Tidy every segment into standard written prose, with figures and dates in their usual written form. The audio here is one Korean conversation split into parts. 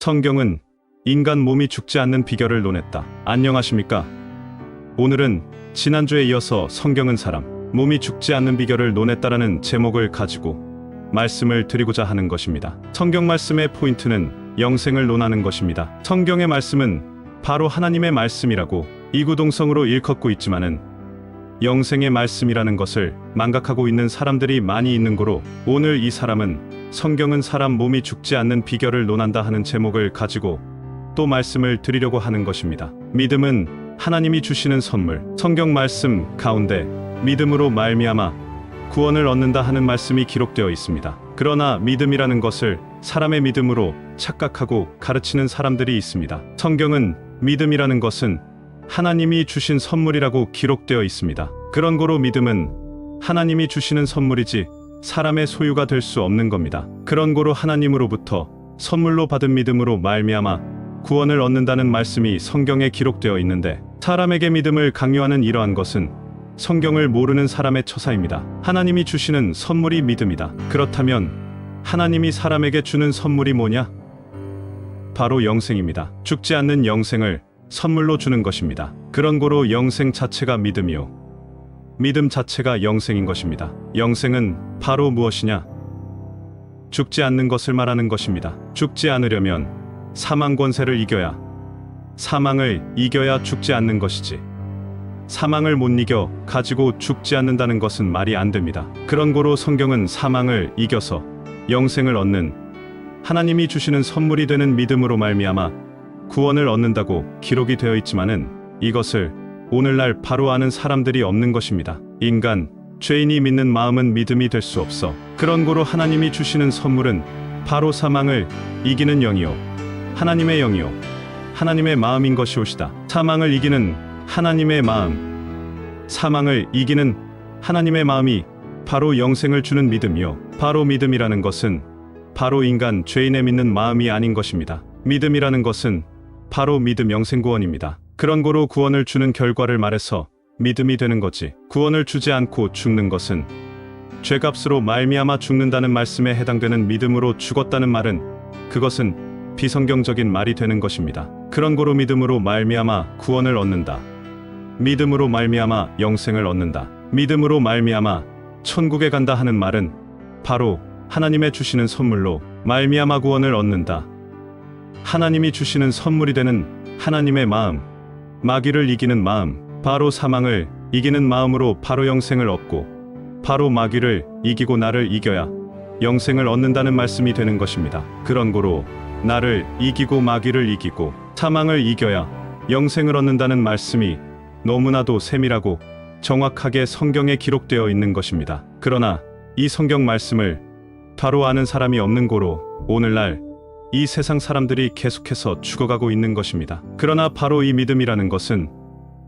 성경은 인간 몸이 죽지 않는 비결을 논했다. 안녕하십니까? 오늘은 지난주에 이어서 성경은 사람 몸이 죽지 않는 비결을 논했다라는 제목을 가지고 말씀을 드리고자 하는 것입니다. 성경 말씀의 포인트는 영생을 논하는 것입니다. 성경의 말씀은 바로 하나님의 말씀이라고 이구동성으로 일컫고 있지만은 영생의 말씀이라는 것을 망각하고 있는 사람들이 많이 있는 고로 오늘 이 사람은 성경은 사람 몸이 죽지 않는 비결을 논한다 하는 제목을 가지고 또 말씀을 드리려고 하는 것입니다. 믿음은 하나님이 주시는 선물. 성경 말씀 가운데 믿음으로 말미암아 구원을 얻는다 하는 말씀이 기록되어 있습니다. 그러나 믿음이라는 것을 사람의 믿음으로 착각하고 가르치는 사람들이 있습니다. 성경은 믿음이라는 것은 하나님이 주신 선물이라고 기록되어 있습니다. 그런 고로 믿음은 하나님이 주시는 선물이지 사람의 소유가 될 수 없는 겁니다. 그런 고로 하나님으로부터 선물로 받은 믿음으로 말미암아 구원을 얻는다는 말씀이 성경에 기록되어 있는데 사람에게 믿음을 강요하는 이러한 것은 성경을 모르는 사람의 처사입니다. 하나님이 주시는 선물이 믿음이다. 그렇다면 하나님이 사람에게 주는 선물이 뭐냐? 바로 영생입니다. 죽지 않는 영생을 선물로 주는 것입니다. 그런 고로 영생 자체가 믿음이요 믿음 자체가 영생인 것입니다. 영생은 바로 무엇이냐? 죽지 않는 것을 말하는 것입니다. 죽지 않으려면 사망 권세를 이겨야, 사망을 이겨야 죽지 않는 것이지, 사망을 못 이겨 가지고 죽지 않는다는 것은 말이 안 됩니다. 그런 고로 성경은 사망을 이겨서 영생을 얻는 하나님이 주시는 선물이 되는 믿음으로 말미암아 구원을 얻는다고 기록이 되어 있지만은 이것을 오늘날 바로 아는 사람들이 없는 것입니다. 인간, 죄인이 믿는 마음은 믿음이 될 수 없어. 그런 고로 하나님이 주시는 선물은 바로 사망을 이기는 영이요 하나님의 영이요 하나님의 마음인 것이오시다. 사망을 이기는 하나님의 마음, 사망을 이기는 하나님의 마음이 바로 영생을 주는 믿음이요 바로 믿음이라는 것은 바로 인간 죄인의 믿는 마음이 아닌 것입니다. 믿음이라는 것은 바로 믿음 영생구원입니다. 그런 고로 구원을 주는 결과를 말해서 믿음이 되는 거지. 구원을 주지 않고 죽는 것은 죄값으로 말미암아 죽는다는 말씀에 해당되는 믿음으로 죽었다는 말은 그것은 비성경적인 말이 되는 것입니다. 그런 고로 믿음으로 말미암아 구원을 얻는다. 믿음으로 말미암아 영생을 얻는다. 믿음으로 말미암아 천국에 간다 하는 말은 바로 하나님의 주시는 선물로 말미암아 구원을 얻는다. 하나님이 주시는 선물이 되는 하나님의 마음, 마귀를 이기는 마음, 바로 사망을 이기는 마음으로 바로 영생을 얻고 바로 마귀를 이기고 나를 이겨야 영생을 얻는다는 말씀이 되는 것입니다. 그런 고로 나를 이기고 마귀를 이기고 사망을 이겨야 영생을 얻는다는 말씀이 너무나도 세밀하고 정확하게 성경에 기록되어 있는 것입니다. 그러나 이 성경 말씀을 바로 아는 사람이 없는 고로 오늘날 이 세상 사람들이 계속해서 죽어가고 있는 것입니다. 그러나 바로 이 믿음이라는 것은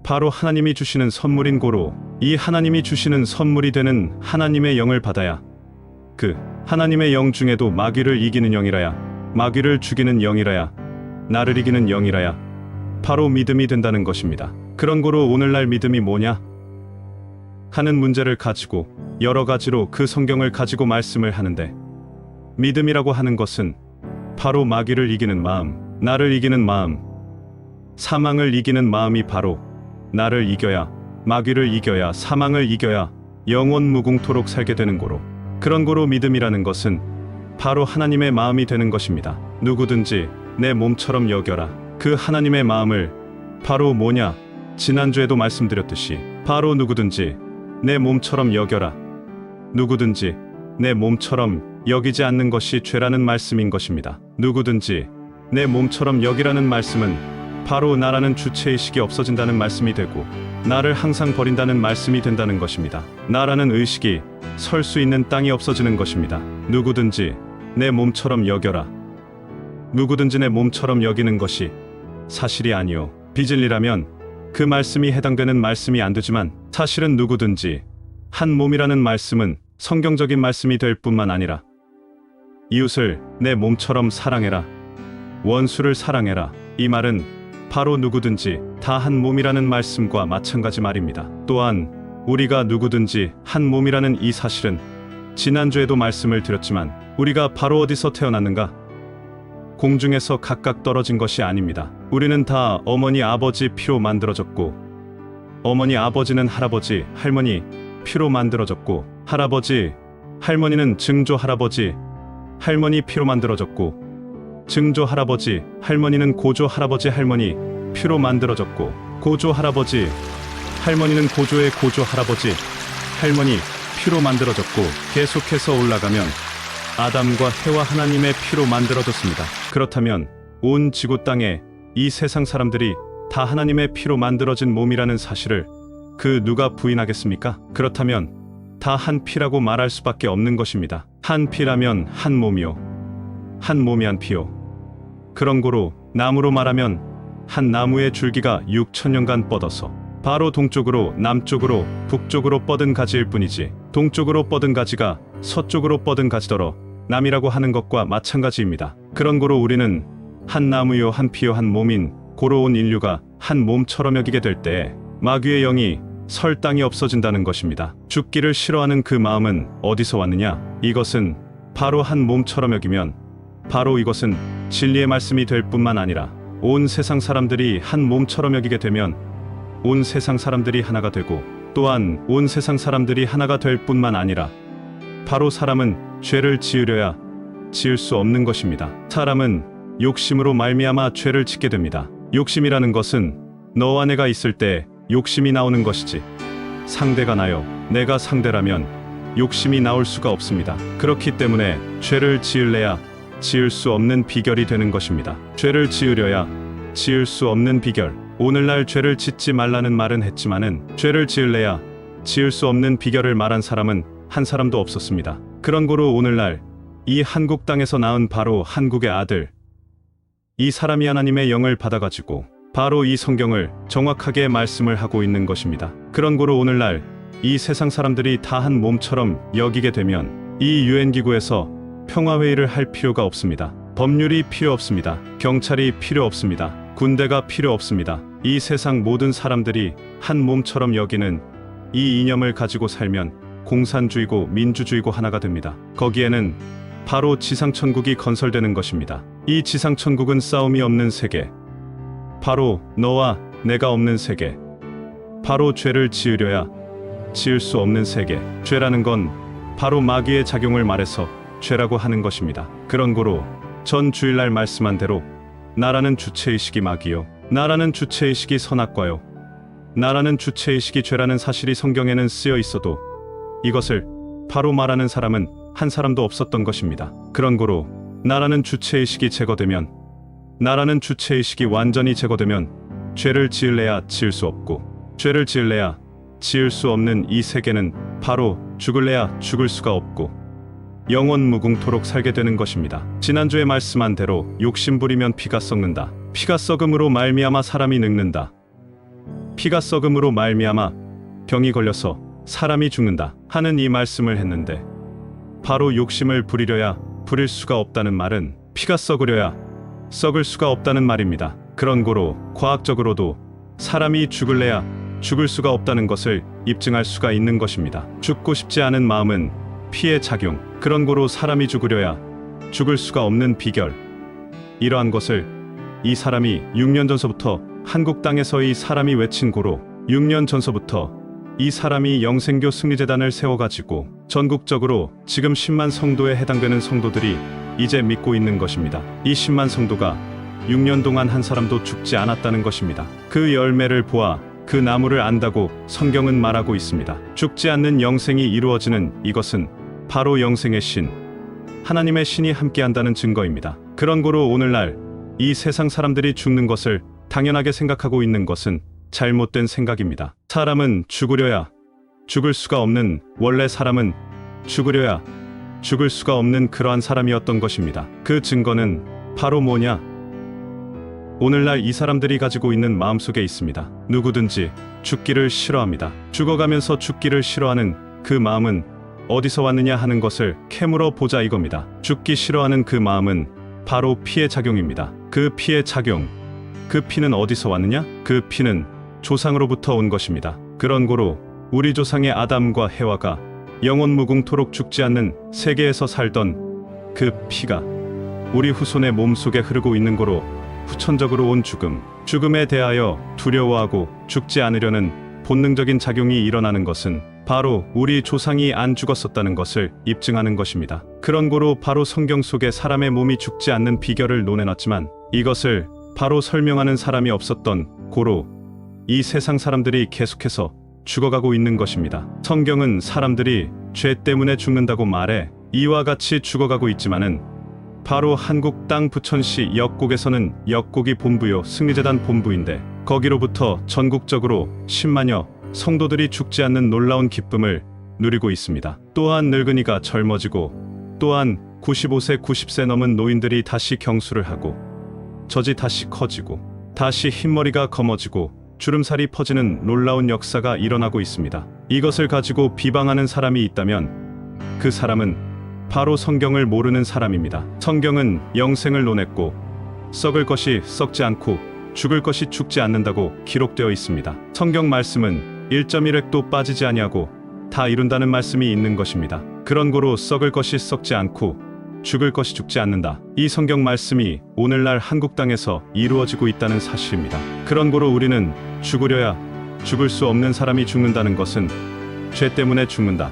바로 하나님이 주시는 선물인 고로 이 하나님이 주시는 선물이 되는 하나님의 영을 받아야 그 하나님의 영 중에도 마귀를 이기는 영이라야, 마귀를 죽이는 영이라야, 나를 이기는 영이라야 바로 믿음이 된다는 것입니다. 그런 고로 오늘날 믿음이 뭐냐? 하는 문제를 가지고 여러 가지로 그 성경을 가지고 말씀을 하는데 믿음이라고 하는 것은 바로 마귀를 이기는 마음, 나를 이기는 마음, 사망을 이기는 마음이 바로 나를 이겨야, 마귀를 이겨야, 사망을 이겨야 영원 무궁토록 살게 되는 고로 그런 고로 믿음이라는 것은 바로 하나님의 마음이 되는 것입니다. 누구든지 내 몸처럼 여겨라. 그 하나님의 마음을 바로 뭐냐? 지난주에도 말씀드렸듯이 바로 누구든지 내 몸처럼 여겨라. 누구든지 내 몸처럼 여기지 않는 것이 죄라는 말씀인 것입니다. 누구든지 내 몸처럼 여기라는 말씀은 바로 나라는 주체의식이 없어진다는 말씀이 되고 나를 항상 버린다는 말씀이 된다는 것입니다. 나라는 의식이 설 수 있는 땅이 없어지는 것입니다. 누구든지 내 몸처럼 여겨라. 누구든지 내 몸처럼 여기는 것이 사실이 아니요 비진리라면 그 말씀이 해당되는 말씀이 안 되지만 사실은 누구든지 한 몸이라는 말씀은 성경적인 말씀이 될 뿐만 아니라 이웃을 내 몸처럼 사랑해라. 원수를 사랑해라. 이 말은 바로 누구든지 다 한 몸이라는 말씀과 마찬가지 말입니다. 또한 우리가 누구든지 한 몸이라는 이 사실은 지난주에도 말씀을 드렸지만 우리가 바로 어디서 태어났는가? 공중에서 각각 떨어진 것이 아닙니다. 우리는 다 어머니 아버지 피로 만들어졌고, 어머니 아버지는 할아버지 할머니 피로 만들어졌고, 할아버지 할머니는 증조 할아버지 할머니 피로 만들어졌고, 증조 할아버지 할머니는 고조 할아버지 할머니 피로 만들어졌고, 고조 할아버지 할머니는 고조의 고조 할아버지 할머니 피로 만들어졌고, 계속해서 올라가면 아담과 해와 하나님의 피로 만들어졌습니다. 그렇다면 온 지구 땅에 이 세상 사람들이 다 하나님의 피로 만들어진 몸이라는 사실을 그 누가 부인하겠습니까? 그렇다면 다 한 피라고 말할 수밖에 없는 것입니다. 한 피라면 한 몸이요, 한 몸이 한 피요. 그런 거로 나무로 말하면 한 나무의 줄기가 6,000년간 뻗어서 바로 동쪽으로 남쪽으로 북쪽으로 뻗은 가지일 뿐이지, 동쪽으로 뻗은 가지가 서쪽으로 뻗은 가지더러 남이라고 하는 것과 마찬가지입니다. 그런 거로 우리는 한 나무요 한 피요 한 몸인 고로 온 인류가 한 몸처럼 여기게 될 때에 마귀의 영이 설당이 없어진다는 것입니다. 죽기를 싫어하는 그 마음은 어디서 왔느냐? 이것은 바로 한 몸처럼 여기면 바로 이것은 진리의 말씀이 될 뿐만 아니라 온 세상 사람들이 한 몸처럼 여기게 되면 온 세상 사람들이 하나가 되고, 또한 온 세상 사람들이 하나가 될 뿐만 아니라 바로 사람은 죄를 지으려야 지을 수 없는 것입니다. 사람은 욕심으로 말미암아 죄를 짓게 됩니다. 욕심이라는 것은 너와 내가 있을 때 욕심이 나오는 것이지, 상대가 나요 내가 상대라면 욕심이 나올 수가 없습니다. 그렇기 때문에 죄를 지을래야 지을 수 없는 비결이 되는 것입니다. 죄를 지으려야 지을 수 없는 비결. 오늘날 죄를 짓지 말라는 말은 했지만은 죄를 지을래야 지을 수 없는 비결을 말한 사람은 한 사람도 없었습니다. 그런 거로 오늘날 이 한국 땅에서 낳은 바로 한국의 아들, 이 사람이 하나님의 영을 받아가지고 바로 이 성경을 정확하게 말씀을 하고 있는 것입니다. 그런 거로 오늘날 이 세상 사람들이 다 한 몸처럼 여기게 되면 이 유엔기구에서 평화회의를 할 필요가 없습니다. 법률이 필요 없습니다. 경찰이 필요 없습니다. 군대가 필요 없습니다. 이 세상 모든 사람들이 한 몸처럼 여기는 이 이념을 가지고 살면 공산주의고 민주주의고 하나가 됩니다. 거기에는 바로 지상천국이 건설되는 것입니다. 이 지상천국은 싸움이 없는 세계, 바로 너와 내가 없는 세계, 바로 죄를 지으려야 지을 수 없는 세계. 죄라는 건 바로 마귀의 작용을 말해서 죄라고 하는 것입니다. 그런 거로 전 주일날 말씀한 대로 나라는 주체의식이 마귀요, 나라는 주체의식이 선악과요, 나라는 주체의식이 죄라는 사실이 성경에는 쓰여 있어도 이것을 바로 말하는 사람은 한 사람도 없었던 것입니다. 그런 거로 나라는 주체의식이 제거되면, 나라는 주체의식이 완전히 제거되면 죄를 지을래야 지을 수 없고, 죄를 지을래야 지을 수 없는 이 세계는 바로 죽을래야 죽을 수가 없고 영원 무궁토록 살게 되는 것입니다. 지난주에 말씀한 대로 욕심 부리면 피가 썩는다. 피가 썩음으로 말미암아 사람이 늙는다. 피가 썩음으로 말미암아 병이 걸려서 사람이 죽는다 하는 이 말씀을 했는데, 바로 욕심을 부리려야 부릴 수가 없다는 말은 피가 썩으려야 썩을 수가 없다는 말입니다. 그런 거로 과학적으로도 사람이 죽을래야 죽을 수가 없다는 것을 입증할 수가 있는 것입니다. 죽고 싶지 않은 마음은 피의 작용, 그런 거로 사람이 죽으려야 죽을 수가 없는 비결, 이러한 것을 이 사람이 6년 전서부터 한국 땅에서 이 사람이 외친 고로 6년 전서부터 이 사람이 영생교 승리재단을 세워가지고 전국적으로 지금 10만 성도에 해당되는 성도들이 이제 믿고 있는 것입니다. 이 10만 성도가 6년 동안 한 사람도 죽지 않았다는 것입니다. 그 열매를 보아 그 나무를 안다고 성경은 말하고 있습니다. 죽지 않는 영생이 이루어지는 이것은 바로 영생의 신, 하나님의 신이 함께한다는 증거입니다. 그런 거로 오늘날 이 세상 사람들이 죽는 것을 당연하게 생각하고 있는 것은 잘못된 생각입니다. 사람은 죽으려야 죽을 수가 없는, 원래 사람은 죽으려야 죽을 수가 없는 그러한 사람이었던 것입니다. 그 증거는 바로 뭐냐? 오늘날 이 사람들이 가지고 있는 마음속에 있습니다. 누구든지 죽기를 싫어합니다. 죽어가면서 죽기를 싫어하는 그 마음은 어디서 왔느냐 하는 것을 캐물어 보자 이겁니다. 죽기 싫어하는 그 마음은 바로 피의 작용입니다. 그 피의 작용, 그 피는 어디서 왔느냐? 그 피는 조상으로부터 온 것입니다. 그런 고로 우리 조상의 아담과 해와가 영원 무궁토록 죽지 않는 세계에서 살던 그 피가 우리 후손의 몸속에 흐르고 있는 거로 후천적으로 온 죽음에 대하여 두려워하고 죽지 않으려는 본능적인 작용이 일어나는 것은 바로 우리 조상이 안 죽었었다는 것을 입증하는 것입니다. 그런 고로 바로 성경 속에 사람의 몸이 죽지 않는 비결을 논해놨지만 이것을 바로 설명하는 사람이 없었던 고로 이 세상 사람들이 계속해서 죽어가고 있는 것입니다. 성경은 사람들이 죄 때문에 죽는다고 말해 이와 같이 죽어가고 있지만은 바로 한국 땅 부천시 역곡에서는 역곡이 본부요 승리재단 본부인데 거기로부터 전국적으로 10만여 성도들이 죽지 않는 놀라운 기쁨을 누리고 있습니다. 또한 늙은이가 젊어지고 또한 95세 90세 넘은 노인들이 다시 경수를 하고 젖이 다시 커지고 다시 흰머리가 검어지고 주름살이 퍼지는 놀라운 역사가 일어나고 있습니다. 이것을 가지고 비방하는 사람이 있다면 그 사람은 바로 성경을 모르는 사람입니다. 성경은 영생을 논했고 썩을 것이 썩지 않고 죽을 것이 죽지 않는다고 기록되어 있습니다. 성경 말씀은 1.1획도 빠지지 아니하고 다 이룬다는 말씀이 있는 것입니다. 그런 고로 썩을 것이 썩지 않고 죽을 것이 죽지 않는다. 이 성경 말씀이 오늘날 한국 땅에서 이루어지고 있다는 사실입니다. 그런 고로 우리는 죽으려야 죽을 수 없는 사람이 죽는다는 것은 죄 때문에 죽는다.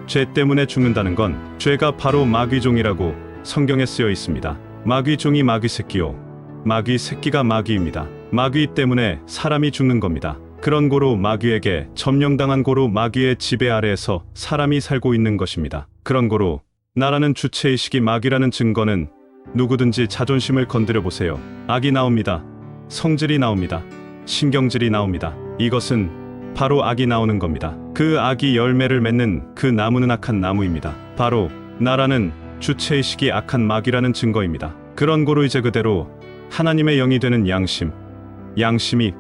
죄 때문에 죽는다는 건 죄가 바로 마귀종이라고 성경에 쓰여 있습니다. 마귀종이 마귀 새끼요 마귀 새끼가 마귀입니다. 마귀 때문에 사람이 죽는 겁니다. 그런 고로 마귀에게 점령당한 고로 마귀의 지배 아래에서 사람이 살고 있는 것입니다. 그런 고로 나라는 주체의식이 마귀라는 증거는 누구든지 자존심을 건드려 보세요. 악이 나옵니다. 성질이 나옵니다. 신경질이 나옵니다. 이것은 바로 악이 나오는 겁니다. 그 악이 열매를 맺는 그 나무는 악한 나무입니다. 바로 나라는 주체의식이 악한 마귀라는 증거입니다. 그런 고로 이제 그대로 하나님의 영이 되는 양심이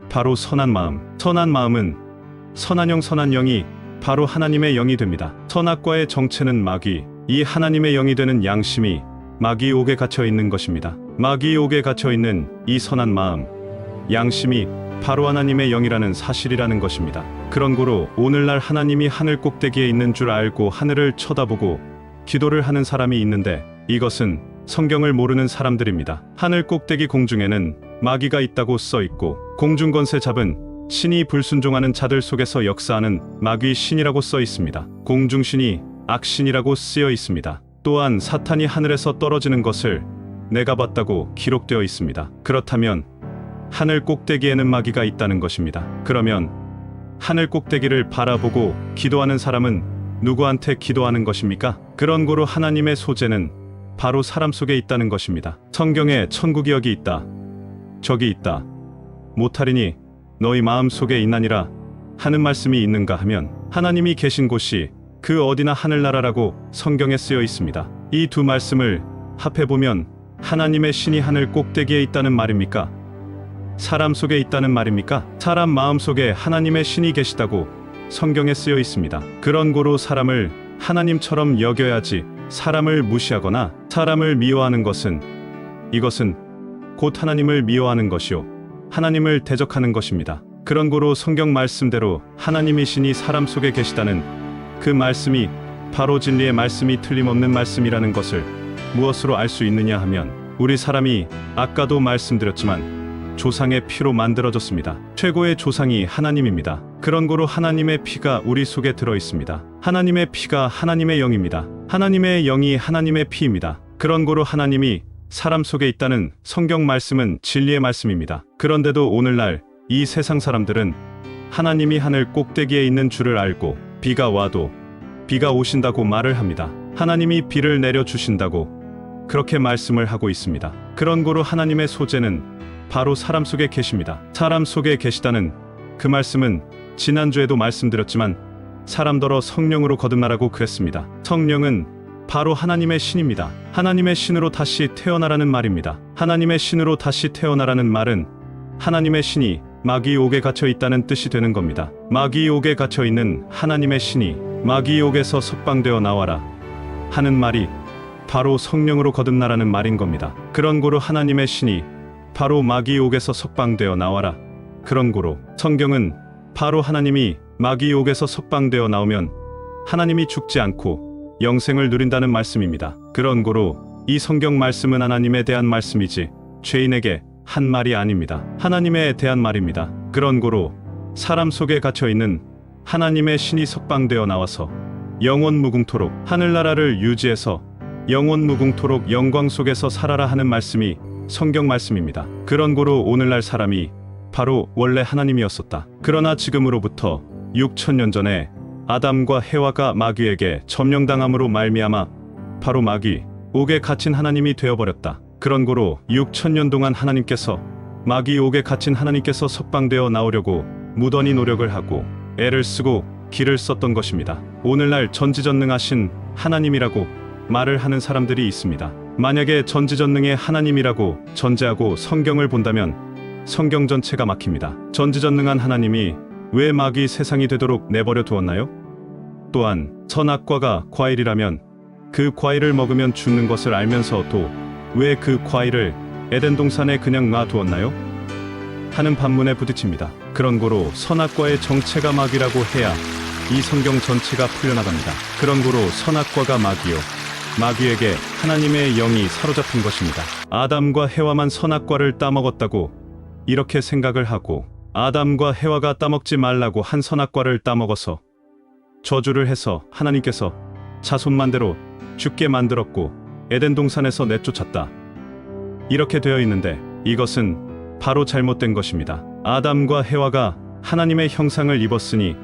바로 선한 마음, 선한 마음은 선한 영 선한 영이 바로 하나님의 영이 됩니다. 선악과의 정체는 마귀, 이 하나님의 영이 되는 양심이 마귀옥에 갇혀 있는 것입니다. 마귀옥에 갇혀 있는 이 선한 마음, 양심이 바로 하나님의 영이라는 사실이라는 것입니다. 그런 고로 오늘날 하나님이 하늘 꼭대기에 있는 줄 알고 하늘을 쳐다보고 기도를 하는 사람이 있는데 이것은 성경을 모르는 사람들입니다. 하늘 꼭대기 공중에는 마귀가 있다고 써 있고 공중 권세 잡은 신이 불순종하는 자들 속에서 역사하는 마귀 신이라고 써 있습니다. 공중신이 악신이라고 쓰여 있습니다. 또한 사탄이 하늘에서 떨어지는 것을 내가 봤다고 기록되어 있습니다. 그렇다면 하늘 꼭대기에는 마귀가 있다는 것입니다. 그러면 하늘 꼭대기를 바라보고 기도하는 사람은 누구한테 기도하는 것입니까? 그런 고로 하나님의 소재는 바로 사람 속에 있다는 것입니다. 성경에 천국이 여기 있다, 저기 있다, 못하리니 너희 마음 속에 있나니라 하는 말씀이 있는가 하면 하나님이 계신 곳이 그 어디나 하늘나라라고 성경에 쓰여 있습니다. 이 두 말씀을 합해보면 하나님의 신이 하늘 꼭대기에 있다는 말입니까? 사람 속에 있다는 말입니까? 사람 마음 속에 하나님의 신이 계시다고 성경에 쓰여 있습니다. 그런 고로 사람을 하나님처럼 여겨야지 사람을 무시하거나 사람을 미워하는 것은 이것은 곧 하나님을 미워하는 것이요 하나님을 대적하는 것입니다. 그런 고로 성경 말씀대로 하나님의 신이 사람 속에 계시다는 그 말씀이 바로 진리의 말씀이 틀림없는 말씀이라는 것을 무엇으로 알 수 있느냐 하면 우리 사람이 아까도 말씀드렸지만 조상의 피로 만들어졌습니다. 최고의 조상이 하나님입니다. 그런 고로 하나님의 피가 우리 속에 들어 있습니다. 하나님의 피가 하나님의 영입니다. 하나님의 영이 하나님의 피입니다. 그런 고로 하나님이 사람 속에 있다는 성경 말씀은 진리의 말씀입니다. 그런데도 오늘날 이 세상 사람들은 하나님이 하늘 꼭대기에 있는 줄을 알고 비가 와도 비가 오신다고 말을 합니다. 하나님이 비를 내려주신다고 그렇게 말씀을 하고 있습니다. 그런 고로 하나님의 소재는 바로 사람 속에 계십니다. 사람 속에 계시다는 그 말씀은 지난주에도 말씀드렸지만 사람더러 성령으로 거듭나라고 그랬습니다. 성령은 바로 하나님의 신입니다. 하나님의 신으로 다시 태어나라는 말입니다. 하나님의 신으로 다시 태어나라는 말은 하나님의 신이 마귀옥에 갇혀 있다는 뜻이 되는 겁니다. 마귀옥에 갇혀 있는 하나님의 신이 마귀옥에서 석방되어 나와라 하는 말이 바로 성령으로 거듭나라는 말인 겁니다. 그런 고로 하나님의 신이 바로 마귀옥에서 석방되어 나와라. 그런 고로 성경은 바로 하나님이 마귀옥에서 석방되어 나오면 하나님이 죽지 않고 영생을 누린다는 말씀입니다. 그런 고로 이 성경 말씀은 하나님에 대한 말씀이지 죄인에게 한 말이 아닙니다. 하나님에 대한 말입니다. 그런 고로 사람 속에 갇혀 있는 하나님의 신이 석방되어 나와서 영원 무궁토록 하늘나라를 유지해서 영원 무궁토록 영광 속에서 살아라 하는 말씀이 성경 말씀입니다. 그런 고로 오늘날 사람이 바로 원래 하나님이었었다. 그러나 지금으로부터 6천년 전에 아담과 해와가 마귀에게 점령당함으로 말미암아 바로 마귀 옥에 갇힌 하나님이 되어버렸다. 그런 고로 6천년 동안 하나님께서 마귀 옥에 갇힌 하나님께서 석방되어 나오려고 무던히 노력을 하고 애를 쓰고 기를 썼던 것입니다. 오늘날 전지전능하신 하나님이라고 말을 하는 사람들이 있습니다. 만약에 전지전능의 하나님이라고 전제하고 성경을 본다면 성경 전체가 막힙니다. 전지전능한 하나님이 왜 마귀 세상이 되도록 내버려 두었나요? 또한 선악과가 과일이라면 그 과일을 먹으면 죽는 것을 알면서도 왜 그 과일을 에덴 동산에 그냥 놔두었나요? 하는 반문에 부딪힙니다. 그런 고로 선악과의 정체가 마귀라고 해야 이 성경 전체가 풀려나갑니다. 그런 고로 선악과가 마귀요, 마귀에게 하나님의 영이 사로잡힌 것입니다. 아담과 해와만 선악과를 따먹었다고 이렇게 생각을 하고 아담과 해와가 따먹지 말라고 한 선악과를 따먹어서 저주를 해서 하나님께서 자손만대로 죽게 만들었고 에덴 동산에서 내쫓았다. 이렇게 되어 있는데 이것은 바로 잘못된 것입니다. 아담과 해와가 하나님의 형상을 입었으니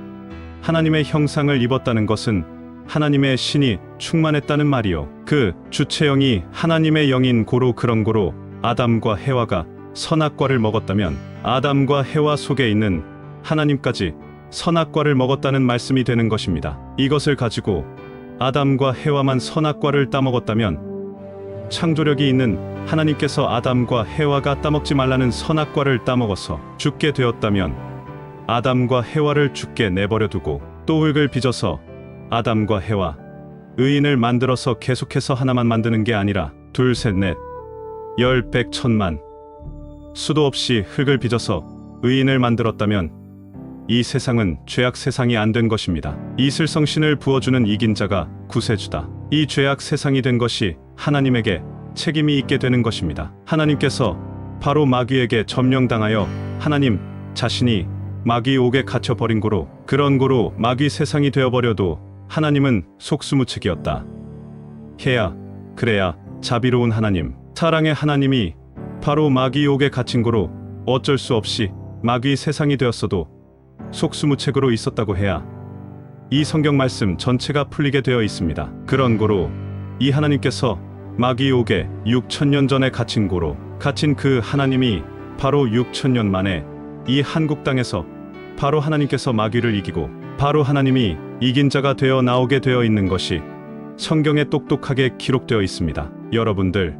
하나님의 형상을 입었다는 것은 하나님의 신이 충만했다는 말이요. 그 주체형이 하나님의 영인 고로 그런 고로 아담과 해와가 선악과를 먹었다면 아담과 해와 속에 있는 하나님까지 선악과를 먹었다는 말씀이 되는 것입니다. 이것을 가지고 아담과 해와만 선악과를 따먹었다면 창조력이 있는 하나님께서 아담과 해와가 따먹지 말라는 선악과를 따먹어서 죽게 되었다면 아담과 해와를 죽게 내버려 두고 또 흙을 빚어서 아담과 해와 의인을 만들어서 계속해서 하나만 만드는 게 아니라 둘, 셋, 넷, 열, 백, 천만 수도 없이 흙을 빚어서 의인을 만들었다면 이 세상은 죄악 세상이 안 된 것입니다. 이슬성신을 부어주는 이긴 자가 구세주다. 이 죄악 세상이 된 것이 하나님에게 책임이 있게 되는 것입니다. 하나님께서 바로 마귀에게 점령당하여 하나님 자신이 마귀 옥에 갇혀버린 고로 그런 고로 마귀 세상이 되어버려도 하나님은 속수무책이었다. 해야 그래야 자비로운 하나님, 사랑의 하나님이 바로 마귀 옥에 갇힌 고로 어쩔 수 없이 마귀 세상이 되었어도 속수무책으로 있었다고 해야 이 성경 말씀 전체가 풀리게 되어 있습니다. 그런 고로 이 하나님께서 마귀 옥에 6천년 전에 갇힌 고로 갇힌 그 하나님이 바로 6천년 만에 이 한국 땅에서 바로 하나님께서 마귀를 이기고 바로 하나님이 이긴 자가 되어 나오게 되어 있는 것이 성경에 똑똑하게 기록되어 있습니다. 여러분들,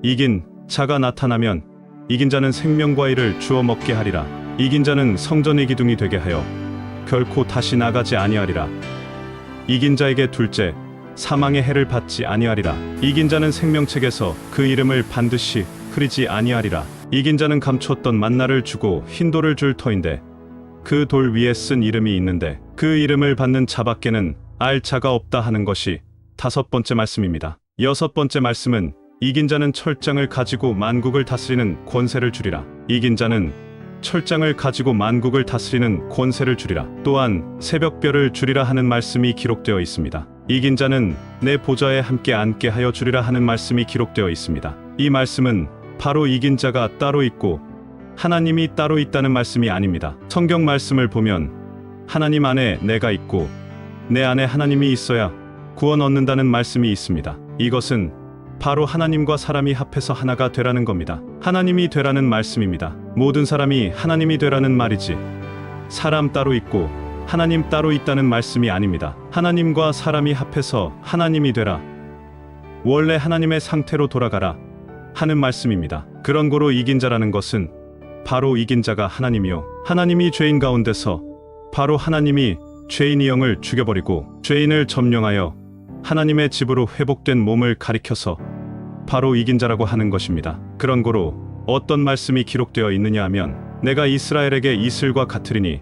이긴 자가 나타나면 이긴 자는 생명과일을 주어 먹게 하리라. 이긴 자는 성전의 기둥이 되게 하여 결코 다시 나가지 아니하리라. 이긴 자에게 둘째 사망의 해를 받지 아니하리라. 이긴 자는 생명책에서 그 이름을 반드시 흐리지 아니하리라. 이긴 자는 감추었던 만나를 주고 흰 돌을 줄 터인데 그 돌 위에 쓴 이름이 있는데 그 이름을 받는 자밖에는 알 자가 없다 하는 것이 다섯 번째 말씀입니다. 여섯 번째 말씀은 이긴 자는 철장을 가지고 만국을 다스리는 권세를 주리라. 이긴 자는 철장을 가지고 만국을 다스리는 권세를 주리라. 또한 새벽별을 주리라 하는 말씀이 기록되어 있습니다. 이긴 자는 내 보좌에 함께 앉게 하여 주리라 하는 말씀이 기록되어 있습니다. 이 말씀은 바로 이긴 자가 따로 있고 하나님이 따로 있다는 말씀이 아닙니다. 성경 말씀을 보면 하나님 안에 내가 있고 내 안에 하나님이 있어야 구원 얻는다는 말씀이 있습니다. 이것은 바로 하나님과 사람이 합해서 하나가 되라는 겁니다. 하나님이 되라는 말씀입니다. 모든 사람이 하나님이 되라는 말이지 사람 따로 있고 하나님 따로 있다는 말씀이 아닙니다. 하나님과 사람이 합해서 하나님이 되라, 원래 하나님의 상태로 돌아가라 하는 말씀입니다. 그런 고로 이긴 자라는 것은 바로 이긴 자가 하나님이요, 하나님이 죄인 가운데서 바로 하나님이 죄인의 영을 죽여버리고 죄인을 점령하여 하나님의 집으로 회복된 몸을 가리켜서 바로 이긴 자라고 하는 것입니다. 그런 고로 어떤 말씀이 기록되어 있느냐 하면 내가 이스라엘에게 이슬과 같으리니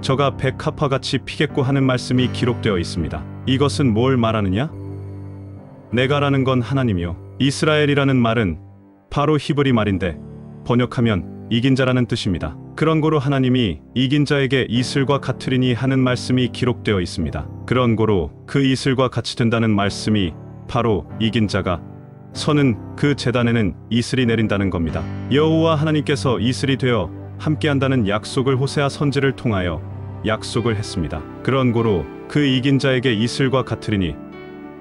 저가 백합화 같이 피겠고 하는 말씀이 기록되어 있습니다. 이것은 뭘 말하느냐? 내가라는 건 하나님이요, 이스라엘이라는 말은 바로 히브리 말인데 번역하면 이긴 자라는 뜻입니다. 그런 고로 하나님이 이긴 자에게 이슬과 같으리니 하는 말씀이 기록되어 있습니다. 그런 고로 그 이슬과 같이 된다는 말씀이 바로 이긴 자가 서는 그 제단에는 이슬이 내린다는 겁니다. 여호와 하나님께서 이슬이 되어 함께한다는 약속을 호세아 선지를 통하여 약속을 했습니다. 그런 고로 그 이긴 자에게 이슬과 같으리니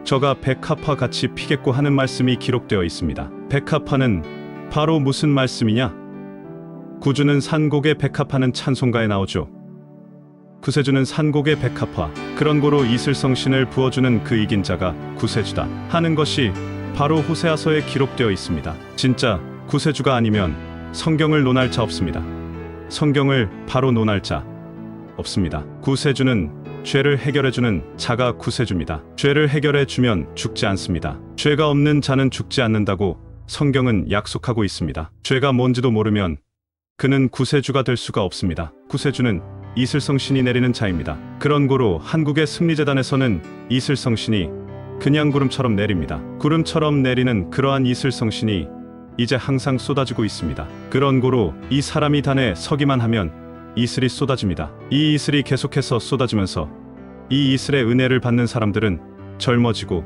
저가 백합화 같이 피겠고 하는 말씀이 기록되어 있습니다. 백합화는 바로 무슨 말씀이냐? 구주는 산곡의 백합화는 찬송가에 나오죠. 구세주는 산곡의 백합화, 그런 고로 이슬성신을 부어주는 그 이긴 자가 구세주다 하는 것이 바로 호세아서에 기록되어 있습니다. 진짜 구세주가 아니면 성경을 논할 자 없습니다. 성경을 바로 논할 자 없습니다. 구세주는 죄를 해결해주는 자가 구세주입니다. 죄를 해결해주면 죽지 않습니다. 죄가 없는 자는 죽지 않는다고 성경은 약속하고 있습니다. 죄가 뭔지도 모르면 그는 구세주가 될 수가 없습니다. 구세주는 이슬성신이 내리는 자입니다. 그런 고로 한국의 승리재단에서는 이슬성신이 그냥 구름처럼 내립니다. 구름처럼 내리는 그러한 이슬성신이 이제 항상 쏟아지고 있습니다. 그런 고로 이 사람이 단에 서기만 하면 이슬이 쏟아집니다. 이 이슬이 계속해서 쏟아지면서 이 이슬의 은혜를 받는 사람들은 젊어지고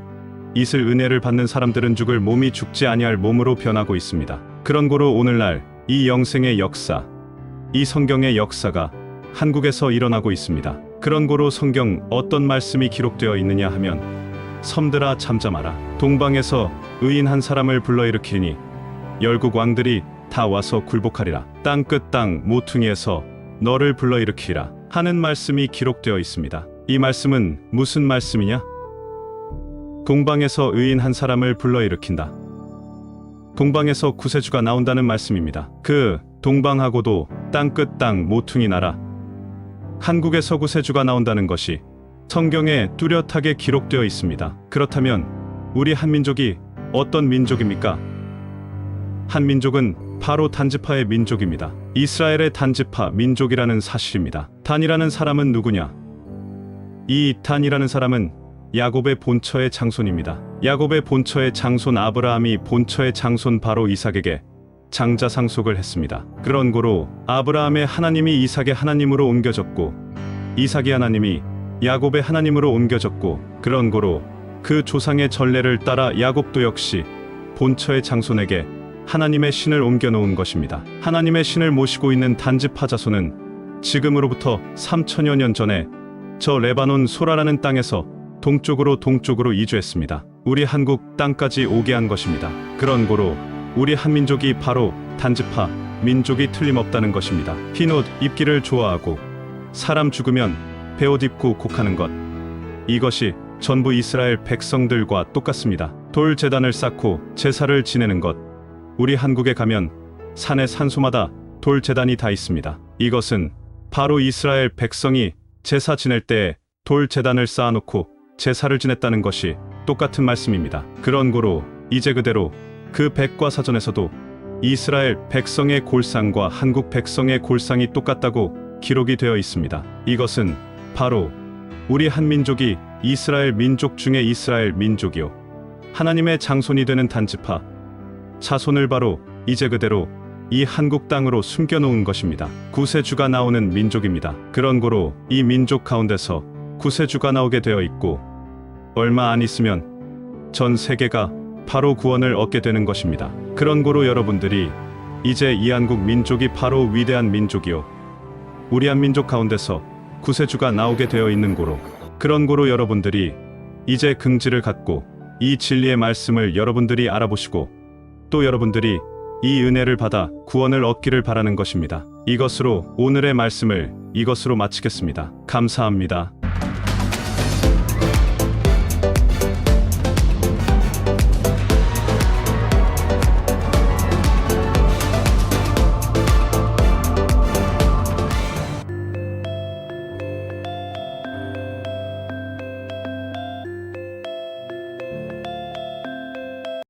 이슬 은혜를 받는 사람들은 죽을 몸이 죽지 아니할 몸으로 변하고 있습니다. 그런 고로 오늘날 이 영생의 역사, 이 성경의 역사가 한국에서 일어나고 있습니다. 그런 고로 성경 어떤 말씀이 기록되어 있느냐 하면 섬들아 잠잠하라. 동방에서 의인 한 사람을 불러일으키니 열국 왕들이 다 와서 굴복하리라. 땅 끝 땅 모퉁이에서 너를 불러일으키라 하는 말씀이 기록되어 있습니다. 이 말씀은 무슨 말씀이냐? 동방에서 의인 한 사람을 불러일으킨다. 동방에서 구세주가 나온다는 말씀입니다. 그 동방하고도 땅 끝 땅 모퉁이 나라 한국에서 구세주가 나온다는 것이 성경에 뚜렷하게 기록되어 있습니다. 그렇다면 우리 한민족이 어떤 민족입니까? 한민족은 바로 단지파의 민족입니다. 이스라엘의 단지파 민족이라는 사실입니다. 단이라는 사람은 누구냐? 이 단이라는 사람은 야곱의 본처의 장손입니다. 야곱의 본처의 장손 아브라함이 본처의 장손 바로 이삭에게 장자 상속을 했습니다. 그런 고로 아브라함의 하나님이 이삭의 하나님으로 옮겨졌고 이삭의 하나님이 야곱의 하나님으로 옮겨졌고 그런 고로 그 조상의 전례를 따라 야곱도 역시 본처의 장손에게 하나님의 신을 옮겨놓은 것입니다. 하나님의 신을 모시고 있는 단지파 자손은 지금으로부터 3000여 년 전에 저 레바논 소라라는 땅에서 동쪽으로 이주했습니다. 우리 한국 땅까지 오게 한 것입니다. 그런 고로 우리 한민족이 바로 단지파 민족이 틀림없다는 것입니다. 흰옷 입기를 좋아하고 사람 죽으면 베옷 입고 곡하는 것, 이것이 전부 이스라엘 백성들과 똑같습니다. 돌 제단을 쌓고 제사를 지내는 것, 우리 한국에 가면 산의 산소마다 돌 제단이 다 있습니다. 이것은 바로 이스라엘 백성이 제사 지낼 때에 돌 제단을 쌓아놓고 제사를 지냈다는 것이 똑같은 말씀입니다. 그런 고로 이제 그대로 그 백과사전에서도 이스라엘 백성의 골상과 한국 백성의 골상이 똑같다고 기록이 되어 있습니다. 이것은 바로 우리 한민족이 이스라엘 민족 중에 이스라엘 민족이요 하나님의 장손이 되는 단지파 자손을 바로 이제 그대로 이 한국 땅으로 숨겨놓은 것입니다. 구세주가 나오는 민족입니다. 그런 고로 이 민족 가운데서 구세주가 나오게 되어 있고 얼마 안 있으면 전 세계가 바로 구원을 얻게 되는 것입니다. 그런 고로 여러분들이 이제 이 한국 민족이 바로 위대한 민족이요 우리 한민족 가운데서 구세주가 나오게 되어 있는 고로 그런 고로 여러분들이 이제 긍지를 갖고 이 진리의 말씀을 여러분들이 알아보시고 또 여러분들이 이 은혜를 받아 구원을 얻기를 바라는 것입니다. 이것으로 오늘의 말씀을 이것으로 마치겠습니다. 감사합니다.